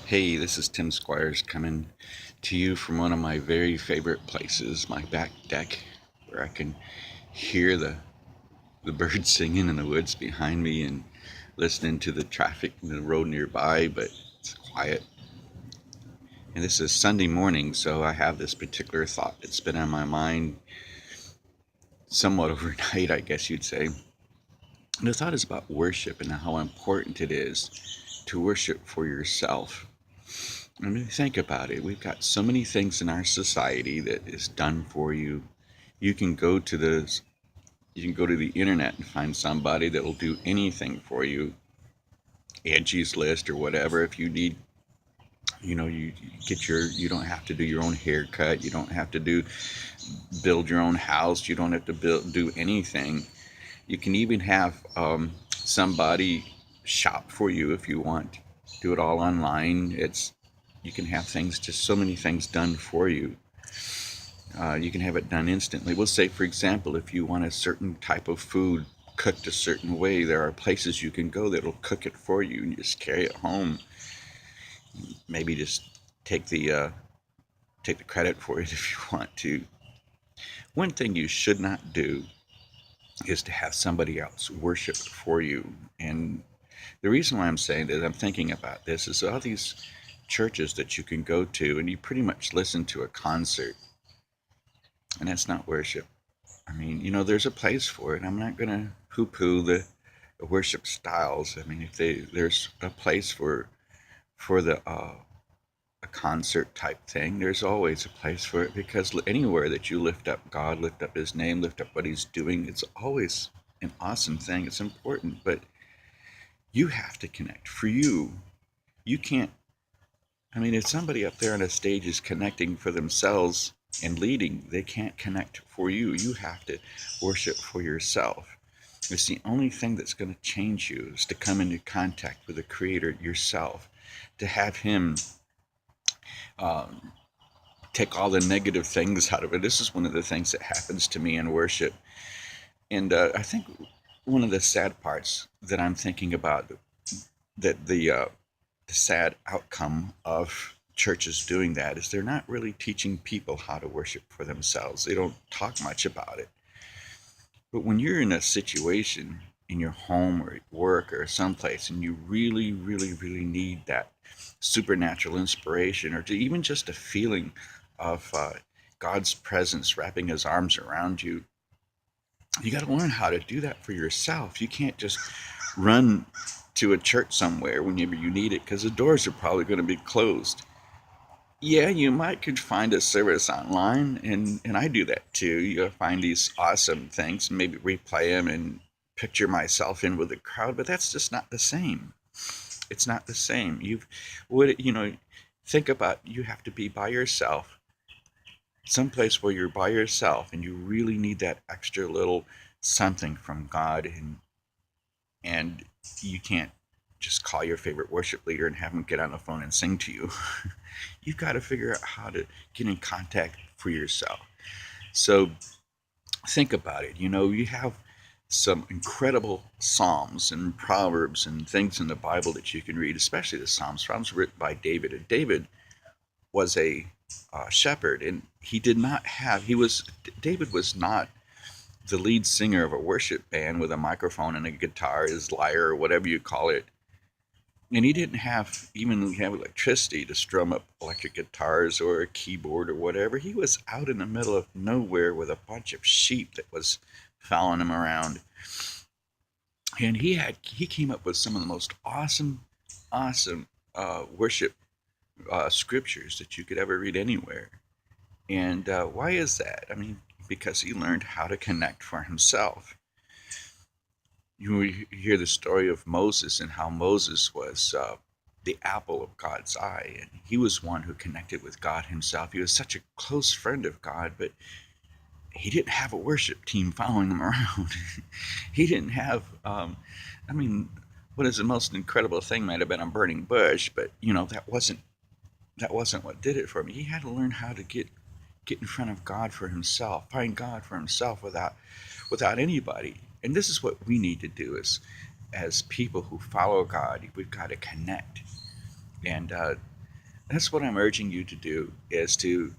Hey, this is Tim Squires coming to you from one of my very favorite places, my back deck, where I can hear the birds singing in the woods behind me and listening to the traffic in the road nearby, but it's quiet. And this is Sunday morning, so I have this particular thought that's been on my mind somewhat overnight, I guess you'd say. And the thought is about worship and how important it is to worship for yourself. I mean, think about it. We've got so many things in our society that is done for you. You can go to the you can go to the internet and find somebody that will do anything for you. Angie's List or whatever. If you need, you don't have to do your own haircut. You don't have to build your own house. You don't have to do anything. You can even have somebody shop for you if you want. Do it all online. You can have things, just so many things done for you. You can have it done instantly. We'll say, for example, if you want a certain type of food cooked a certain way, there are places you can go that'll cook it for you, and you just carry it home. Maybe just take the credit for it if you want to. One thing you should not do is to have somebody else worship for you. And the reason why I'm saying that, I'm thinking about this, is all these churches that you can go to and you pretty much listen to a concert, and that's not worship. I mean, there's a place for it. I'm not going to poo-poo the worship styles. I mean, there's a place for the a concert type thing. There's always a place for it, because anywhere that you lift up God, lift up His name, lift up what He's doing, it's always an awesome thing. It's important, but you have to connect. For you, you can't. I mean, if somebody up there on a stage is connecting for themselves and leading, they can't connect for you. You have to worship for yourself. It's the only thing that's going to change you, is to come into contact with the Creator yourself, to have Him um, take all the negative things out of it. This is one of the things that happens to me in worship. And I think one of the sad parts that I'm thinking about, that the sad outcome of churches doing that, is they're not really teaching people how to worship for themselves. They don't talk much about it. But when you're in a situation in your home or at work or someplace, and you really, really, really need that supernatural inspiration, or to even just a feeling of God's presence wrapping His arms around you, you got to learn how to do that for yourself. You can't just run to a church somewhere whenever you need it, because the doors are probably going to be closed. Yeah, you might could find a service online, and I do that too. You find these awesome things, maybe replay them and picture myself in with the crowd, but that's just not the same. It's not the same. Think about, you have to be by yourself, someplace where you're by yourself, and you really need that extra little something from God, and you can't just call your favorite worship leader and have them get on the phone and sing to you. You've got to figure out how to get in contact for yourself. So think about it. You have some incredible Psalms and Proverbs and things in the Bible that you can read, especially the Psalms. Psalms written by David. And David was a shepherd, and David was not the lead singer of a worship band with a microphone and a guitar, his lyre, or whatever you call it. And he didn't have electricity to strum up electric guitars or a keyboard or whatever. He was out in the middle of nowhere with a bunch of sheep that was following him around. And he came up with some of the most awesome worship scriptures that you could ever read anywhere. And why is that? I mean, because he learned how to connect for himself. You hear the story of Moses, and how Moses was the apple of God's eye, and he was one who connected with God himself. He was such a close friend of God, but he didn't have a worship team following him around. He didn't have, I mean, what is the most incredible thing might have been a burning bush, but that wasn't what did it for me. He had to learn how to get in front of God for himself, find God for himself without anybody. And this is what we need to do as people who follow God. We've got to connect. And That's what I'm urging you to do. Is to,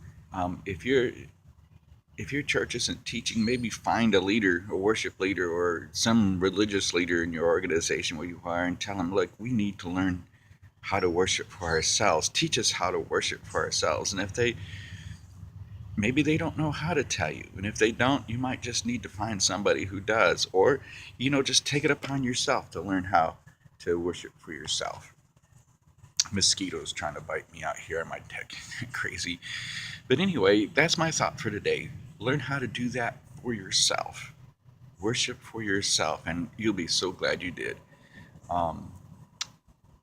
if your church isn't teaching, maybe find a leader, a worship leader, or some religious leader in your organization where you are, and tell them, look, we need to learn how to worship for ourselves. Teach us how to worship for ourselves. And if they maybe they don't know how to tell you, and if they don't, you might just need to find somebody who does, or just take it upon yourself to learn how to worship for yourself. Mosquitoes trying to bite me out here. I might tech crazy. But anyway, that's my thought for today. Learn how to do that for yourself. Worship for yourself, and you'll be so glad you did. Um,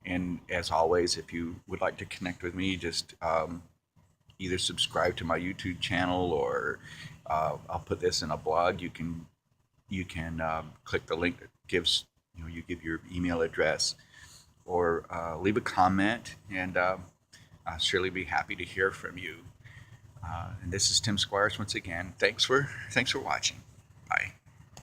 and as always, if you would like to connect with me, just either subscribe to my YouTube channel, or I'll put this in a blog. You can click the link that gives you give your email address, or leave a comment, and I'll surely be happy to hear from you. And this is Tim Squires once again. Thanks for watching. Bye.